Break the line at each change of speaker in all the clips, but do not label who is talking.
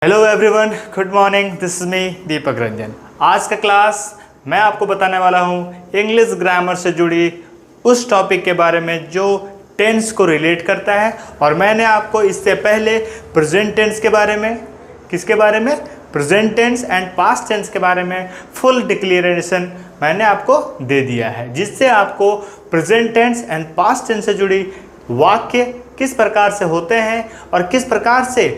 Hello everyone, good morning. This is me Deepak Ranjan. आज का class मैं आपको बताने वाला हूँ इंग्लिश ग्रामर से जुड़ी उस टॉपिक के बारे में जो टेंस को रिलेट करता है। और मैंने आपको इससे पहले प्रेजेंट टेंस के बारे में, किसके बारे में, present tense and past tense के बारे में फुल डिक्लेरेशन मैंने आपको दे दिया है, जिससे आपको present tense and past tense से जुड़ी वाक्य किस प्रकार से होते हैं और किस प्रकार से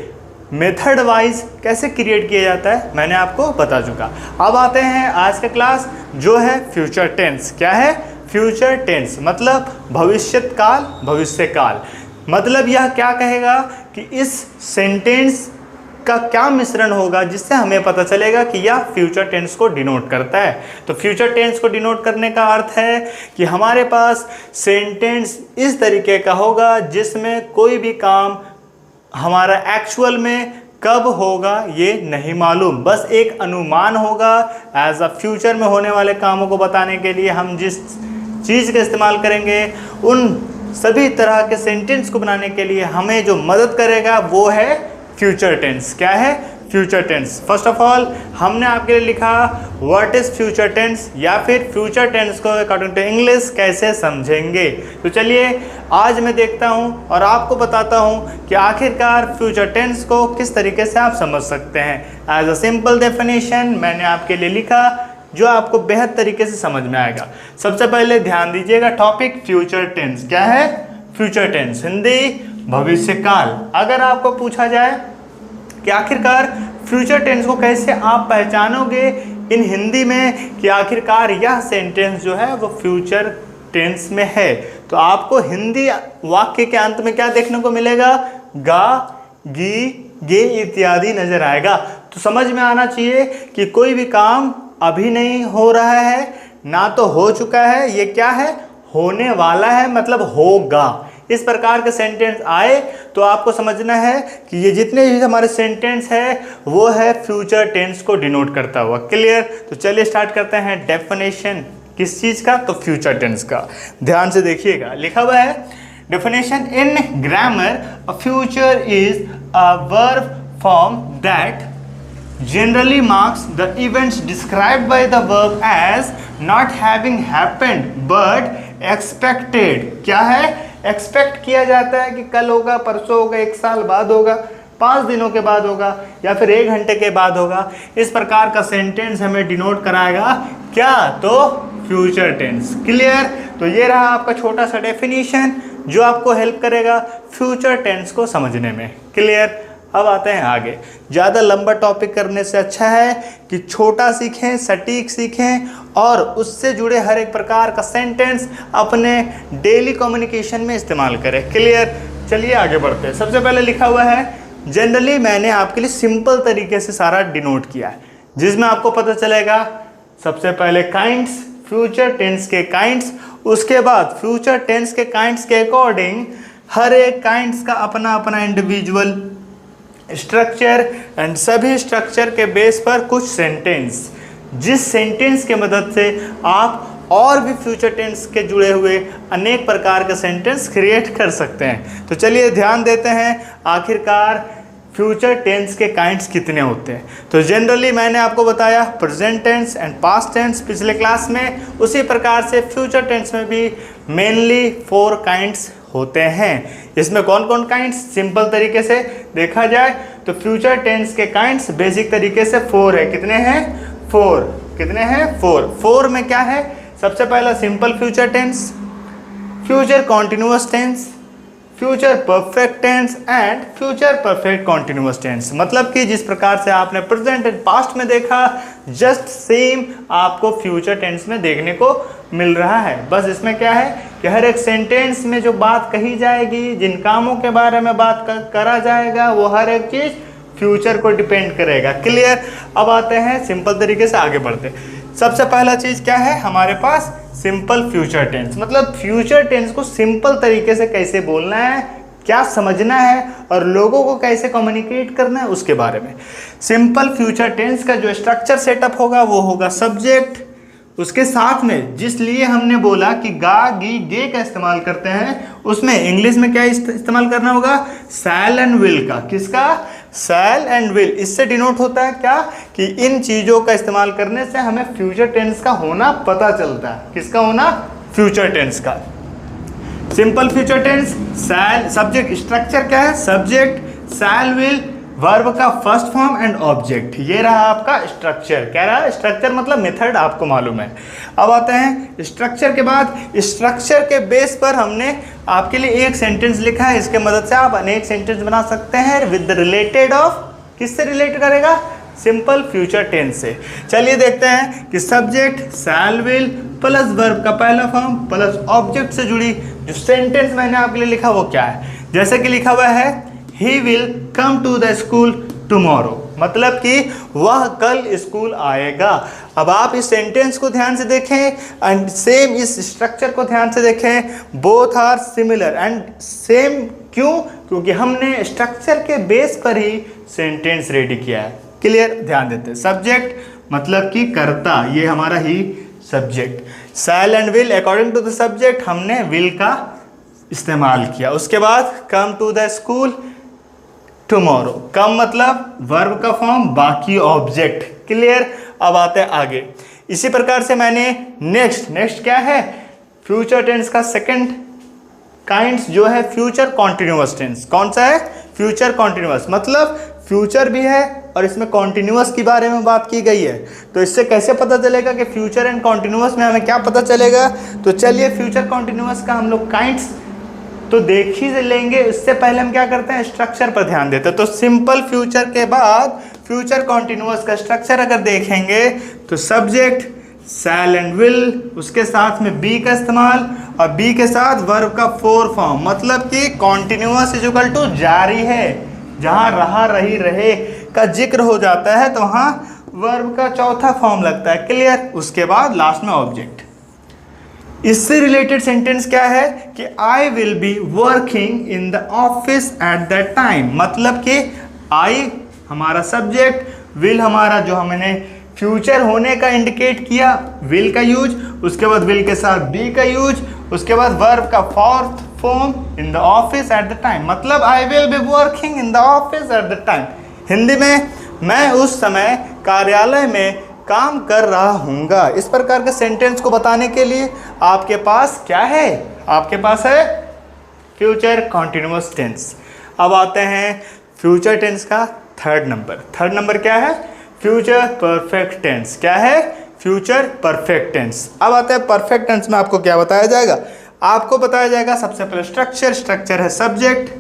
मेथड वाइज कैसे क्रिएट किया जाता है मैंने आपको बता चुका। अब आते हैं आज का क्लास जो है फ्यूचर टेंस। क्या है फ्यूचर टेंस? मतलब भविष्यत काल, भविष्य काल। मतलब यह क्या कहेगा कि इस सेंटेंस का क्या मिश्रण होगा जिससे हमें पता चलेगा कि यह फ्यूचर टेंस को डिनोट करता है। तो फ्यूचर टेंस को डिनोट करने का अर्थ है कि हमारे पास सेंटेंस इस तरीके का होगा जिसमें कोई भी काम हमारा एक्चुअल में कब होगा ये नहीं मालूम, बस एक अनुमान होगा। एज अ फ्यूचर में होने वाले कामों को बताने के लिए हम जिस चीज़ का इस्तेमाल करेंगे, उन सभी तरह के सेंटेंस को बनाने के लिए हमें जो मदद करेगा वो है फ्यूचर टेंस। क्या है future tense? First of all हमने आपके लिए लिखा व्हाट इज फ्यूचर टेंस, या फिर फ्यूचर टेंस को अकॉर्डिंग टू इंग्लिश कैसे समझेंगे। तो चलिए आज मैं देखता हूं और आपको बताता हूं कि आखिरकार फ्यूचर टेंस को किस तरीके से आप समझ सकते हैं। एज अ सिंपल डेफिनेशन मैंने आपके लिए लिखा जो आपको बेहद तरीके से समझ में आएगा। सबसे पहले ध्यान दीजिएगा, टॉपिक फ्यूचर टेंस। क्या है फ्यूचर टेंस? हिंदी भविष्य काल। अगर आपको पूछा जाए कि आखिरकार फ्यूचर टेंस को कैसे आप पहचानोगे इन हिंदी में कि आखिरकार यह सेंटेंस जो है वो फ्यूचर टेंस में है, तो आपको हिंदी वाक्य के अंत में क्या देखने को मिलेगा? गा, गी, गे इत्यादि नजर आएगा। तो समझ में आना चाहिए कि कोई भी काम अभी नहीं हो रहा है, ना तो हो चुका है, ये क्या है, होने वाला है, मतलब होगा। इस प्रकार के सेंटेंस आए तो आपको समझना है कि ये जितने भी हमारे सेंटेंस है वो है फ्यूचर टेंस को डिनोट करता हुआ। क्लियर? तो चलिए स्टार्ट करते हैं डेफिनेशन। किस चीज़ का? तो फ्यूचर टेंस का। ध्यान से देखिएगा, लिखा हुआ है definition in grammar a future is a verb form that generally marks the events described by the verb as not having happened but expected। क्या है? एक्सपेक्ट किया जाता है कि कल होगा, परसों होगा, एक साल बाद होगा, 5 दिनों के बाद होगा, या फिर 1 घंटे के बाद होगा। इस प्रकार का सेंटेंस हमें डिनोट कराएगा क्या? तो फ्यूचर टेंस। क्लियर? तो ये रहा आपका छोटा सा डेफिनेशन जो आपको हेल्प करेगा फ्यूचर टेंस को समझने में। क्लियर? अब आते हैं आगे। ज़्यादा लंबा टॉपिक करने से अच्छा है कि छोटा सीखें, सटीक सीखें और उससे जुड़े हर एक प्रकार का सेंटेंस अपने डेली कम्युनिकेशन में इस्तेमाल करें। क्लियर? चलिए आगे बढ़ते हैं। सबसे पहले लिखा हुआ है, जनरली मैंने आपके लिए सिंपल तरीके से सारा डिनोट किया है जिसमें आपको पता चलेगा सबसे पहले काइंड्स, फ्यूचर टेंस के काइंड्स, उसके बाद फ्यूचर टेंस के काइंड्स के अकॉर्डिंग हर एक काइंड्स का अपना अपना इंडिविजुअल स्ट्रक्चर एंड सभी स्ट्रक्चर के बेस पर कुछ सेंटेंस, जिस सेंटेंस के मदद से आप और भी फ्यूचर टेंस के जुड़े हुए अनेक प्रकार के सेंटेंस क्रिएट कर सकते हैं। तो चलिए ध्यान देते हैं आखिरकार फ्यूचर टेंस के काइंड्स कितने होते हैं। तो जनरली मैंने आपको बताया present tense and past tense पिछले क्लास में, उसी प्रकार से फ्यूचर टेंस में भी मेनली 4 काइंड्स होते हैं। इसमें कौन कौन काइंड्स? सिंपल तरीके से देखा जाए तो फ्यूचर टेंस के काइंड्स बेसिक तरीके से 4 है। कितने हैं? 4। कितने हैं? 4 में क्या है? सबसे पहला simple future tense, future continuous tense, future perfect tense and future perfect continuous tense. मतलब कि जिस प्रकार से आपने प्रेजेंट एंड पास्ट में देखा, जस्ट सेम आपको फ्यूचर टेंस में देखने को मिल रहा है। बस इसमें क्या है कि हर एक सेंटेंस में जो बात कही जाएगी, जिन कामों के बारे में बात करा जाएगा, वो हर एक चीज़ फ्यूचर को डिपेंड करेगा। क्लियर? अब आते हैं सिंपल तरीके से आगे बढ़ते। सबसे पहला चीज़ क्या है हमारे पास? Simple future tense. मतलब फ्यूचर टेंस को सिंपल तरीके से कैसे बोलना है, क्या समझना है और लोगों को कैसे कम्युनिकेट करना है उसके बारे में। सिंपल फ्यूचर टेंस का जो स्ट्रक्चर सेटअप होगा वो होगा सब्जेक्ट, उसके साथ में जिस लिए हमने बोला कि गा, गी, गे का इस्तेमाल करते हैं, उसमें इंग्लिश में क्या इस्तेमाल करना होगा? शैल एंड विल का। किसका? शैल एंड विल, इससे डिनोट होता है क्या कि इन चीज़ों का इस्तेमाल करने से हमें फ्यूचर टेंस का होना पता चलता है। किसका होना? फ्यूचर टेंस का। सिंपल फ्यूचर टेंस, शैल, सब्जेक्ट, स्ट्रक्चर क्या है? सब्जेक्ट, शैल, विल, वर्ब का फर्स्ट फॉर्म एंड ऑब्जेक्ट। ये रहा आपका स्ट्रक्चर। क्या रहा? स्ट्रक्चर मतलब मेथड, आपको मालूम है। अब आते हैं स्ट्रक्चर के बाद। स्ट्रक्चर के बेस पर हमने आपके लिए एक सेंटेंस लिखा है, इसके मदद से आप अनेक सेंटेंस बना सकते हैं विद द रिलेटेड ऑफ, किससे रिलेट करेगा? सिंपल फ्यूचर टेंस से। चलिए देखते हैं कि subject shell will plus verb का पहला फॉर्म प्लस ऑब्जेक्ट से जुड़ी जो सेंटेंस मैंने आपके लिए लिखा वो क्या है। जैसे कि लिखा हुआ है he will come to the school tomorrow, मतलब कि वह कल स्कूल आएगा। अब आप इस सेंटेंस को ध्यान से देखें एंड सेम इस स्ट्रक्चर को ध्यान से देखें, both are similar and same. क्यों? क्योंकि हमने स्ट्रक्चर के बेस पर ही सेंटेंस रेडी किया है। क्लियर? ध्यान देते हैं। सब्जेक्ट मतलब कि कर्ता, ये हमारा ही subject. Shall and will, according to the subject हमने विल का इस्तेमाल किया। उसके बाद come to the school tomorrow, come मतलब वर्ब का फॉर्म, बाकी ऑब्जेक्ट। क्लियर? अब आते हैं आगे। इसी प्रकार से मैंने नेक्स्ट क्या है? फ्यूचर टेंस का सेकंड काइंड्स जो है फ्यूचर कॉन्टिन्यूअस टेंस। कौन सा है? फ्यूचर कॉन्टिन्यूअस, मतलब फ्यूचर भी है और इसमें कॉन्टिन्यूअस के बारे में बात की गई है। तो इससे कैसे पता चलेगा कि फ्यूचर एंड कॉन्टिन्यूअस में हमें क्या पता चलेगा? तो चलिए फ्यूचर कॉन्टिन्यूअस का हम लोग काइंड्स तो देख ही लेंगे। इससे पहले हम क्या करते हैं? स्ट्रक्चर पर ध्यान देते हैं। तो सिंपल फ्यूचर के बाद फ्यूचर कॉन्टिन्यूअस का स्ट्रक्चर अगर देखेंगे तो सब्जेक्ट शैल एंड विल, उसके साथ में बी का इस्तेमाल और बी के साथ वर्ब का फोर फॉर्म, मतलब कि कॉन्टिन्यूअस इज इक्वल टू जारी है। जहां रहा, रही, रहे का जिक्र हो जाता है तो वहां वर्ब का चौथा फॉर्म लगता है। क्लियर? उसके बाद लास्ट में ऑब्जेक्ट। इससे रिलेटेड सेंटेंस क्या है कि आई will be working in the office at that time, मतलब कि आई हमारा सब्जेक्ट, विल हमारा जो हमने फ्यूचर होने का इंडिकेट किया, विल का यूज, उसके बाद विल के साथ बी का यूज, उसके बाद वर्ब का fourth form in the office at the time, मतलब I will be working in the office at the time. Hindi में मैं उस समय कार्यालय में काम कर रहा हूँगा। इस प्रकार के सेंटेंस को बताने के लिए आपके पास क्या है? आपके पास है फ्यूचर कॉन्टिन्यूअस टेंस। अब आते हैं फ्यूचर टेंस का थर्ड नंबर। थर्ड नंबर क्या है? Future perfect tense. क्या है? Future perfect tense. अब आते हैं परफेक्ट टेंस में आपको क्या बताया जाएगा? आपको बताया जाएगा सबसे पहले स्ट्रक्चर है सब्जेक्ट,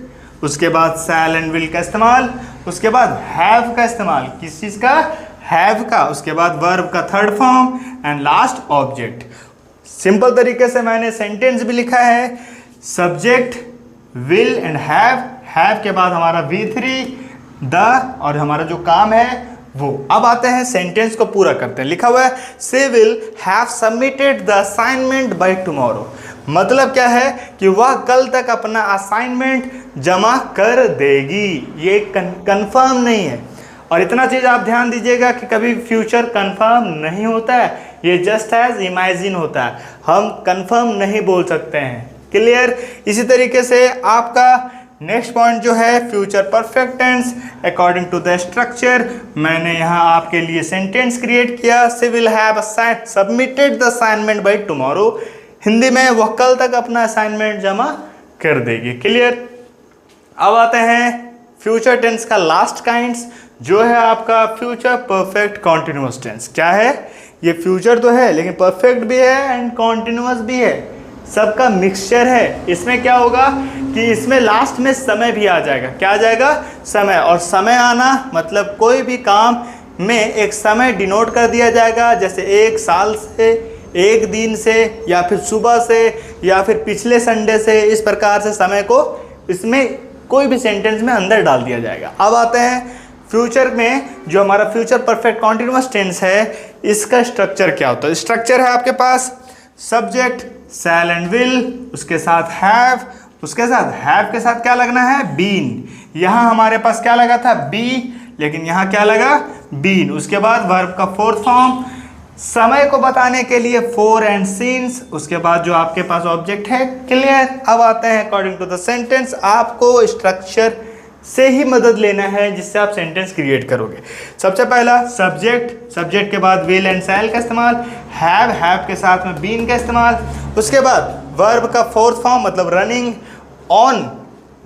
उसके बाद शैल एंड विल का इस्तेमाल, उसके बाद हैव का इस्तेमाल, किस चीज़ का? हैव का, उसके बाद वर्ब का third form and last object. Simple तरीके से मैंने सेंटेंस भी लिखा है, सब्जेक्ट विल एंड हैव के बाद हमारा V3 द और हमारा जो काम है वो। अब आते हैं सेंटेंस को पूरा करते हैं। लिखा हुआ है she will have submitted the assignment by tomorrow, मतलब क्या है कि वह कल तक अपना असाइनमेंट जमा कर देगी। ये कंफर्म नहीं है। और इतना चीज़ आप ध्यान दीजिएगा कि कभी फ्यूचर कंफर्म नहीं होता है, ये जस्ट एज इमेजिन होता है, हम कंफर्म नहीं बोल सकते हैं। क्लियर? इसी तरीके से आपका नेक्स्ट पॉइंट जो है future perfect tense, according to the structure मैंने यहाँ आपके लिए सेंटेंस क्रिएट किया, she will have submitted the assignment by tomorrow, Hindi में वह कल तक अपना असाइनमेंट जमा कर देगी। क्लियर? अब आते हैं फ्यूचर टेंस का लास्ट काइंड्स जो है आपका फ्यूचर परफेक्ट कॉन्टिन्यूअस टेंस। क्या है? ये फ्यूचर तो है लेकिन परफेक्ट भी है एंड कॉन्टिन्यूअस भी है, सबका मिक्सचर है। इसमें क्या होगा कि इसमें लास्ट में समय भी आ जाएगा। क्या आ जाएगा? समय। और समय आना मतलब कोई भी काम में एक समय डिनोट कर दिया जाएगा, जैसे एक साल से, एक दिन से, या फिर सुबह से, या फिर पिछले संडे से। इस प्रकार से समय को इसमें कोई भी सेंटेंस में अंदर डाल दिया जाएगा। अब आते हैं फ्यूचर में जो हमारा फ्यूचर परफेक्ट कॉन्टिन्यूअस टेंस है, इसका स्ट्रक्चर क्या होता है? स्ट्रक्चर है आपके पास सब्जेक्ट शैल एंड विल, उसके साथ हैव, उसके साथ हैव के साथ क्या लगना है? बीन। यहाँ हमारे पास क्या लगा था? बी, लेकिन यहाँ क्या लगा? बीन। उसके बाद वर्ब का फोर्थ फॉर्म, समय को बताने के लिए फोर एंड सीन्स, उसके बाद जो आपके पास ऑब्जेक्ट है। क्लियर? अब आते हैं अकॉर्डिंग टू द सेंटेंस, आपको स्ट्रक्चर से ही मदद लेना है जिससे आप सेंटेंस क्रिएट करोगे। सबसे पहला सब्जेक्ट, सब्जेक्ट के बाद विल एंड शैल का इस्तेमाल, हैव के साथ में बीन का इस्तेमाल, उसके बाद वर्ब का फोर्थ फॉर्म मतलब रनिंग ऑन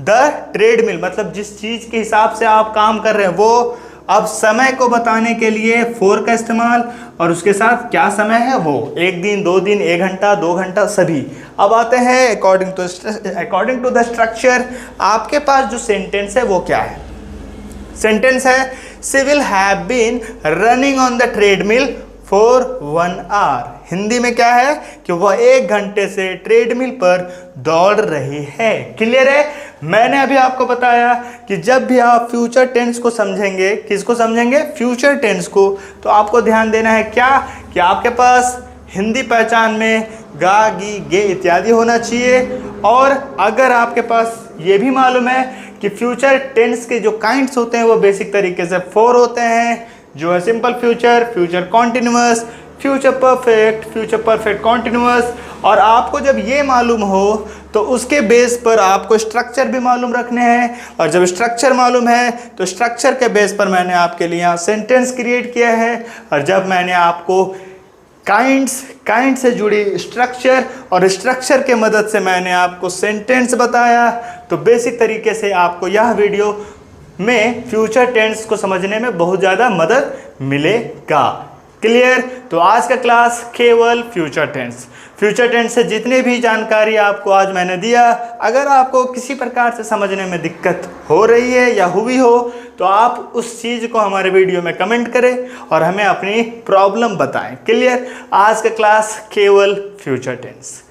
द ट्रेडमिल, मतलब जिस चीज़ के हिसाब से आप काम कर रहे हैं वो, अब समय को बताने के लिए फोर का इस्तेमाल, और उसके साथ क्या समय है वो, एक दिन, 2 दिन, 1 घंटा, 2 घंटा, सभी। अब आते हैं अकॉर्डिंग टू द स्ट्रक्चर, आपके पास जो सेंटेंस है वो क्या है। सेंटेंस है she will have been running on the treadmill for 1 hour. Hindi में क्या है कि वह 1 घंटे से ट्रेडमिल पर दौड़ रही है। क्लियर है। मैंने अभी आपको बताया कि जब भी आप फ्यूचर टेंस को समझेंगे, किसको समझेंगे, फ्यूचर टेंस को, तो आपको ध्यान देना है क्या कि आपके पास हिंदी पहचान में गा, गी, गे इत्यादि होना चाहिए। और अगर आपके पास ये भी मालूम है कि फ्यूचर टेंस के जो काइंड्स होते हैं वो बेसिक तरीके से 4 होते हैं, जो है simple future, future continuous, future perfect continuous. और आपको जब ये मालूम हो तो उसके बेस पर आपको स्ट्रक्चर भी मालूम रखने हैं, और जब स्ट्रक्चर मालूम है तो स्ट्रक्चर के बेस पर मैंने आपके लिए यहाँ सेंटेंस क्रिएट किया है। और जब मैंने आपको काइंड से जुड़ी स्ट्रक्चर और स्ट्रक्चर के मदद से मैंने आपको सेंटेंस बताया, तो बेसिक तरीके से आपको यह वीडियो में फ्यूचर टेंस को समझने में बहुत ज़्यादा मदद मिलेगा। क्लियर। तो आज का क्लास केवल फ्यूचर टेंस से जितनी भी जानकारी आपको आज मैंने दिया, अगर आपको किसी प्रकार से समझने में दिक्कत हो रही है या हुई हो तो आप उस चीज़ को हमारे वीडियो में कमेंट करें और हमें अपनी प्रॉब्लम बताएं। क्लियर। आज का क्लास केवल फ्यूचर टेंस।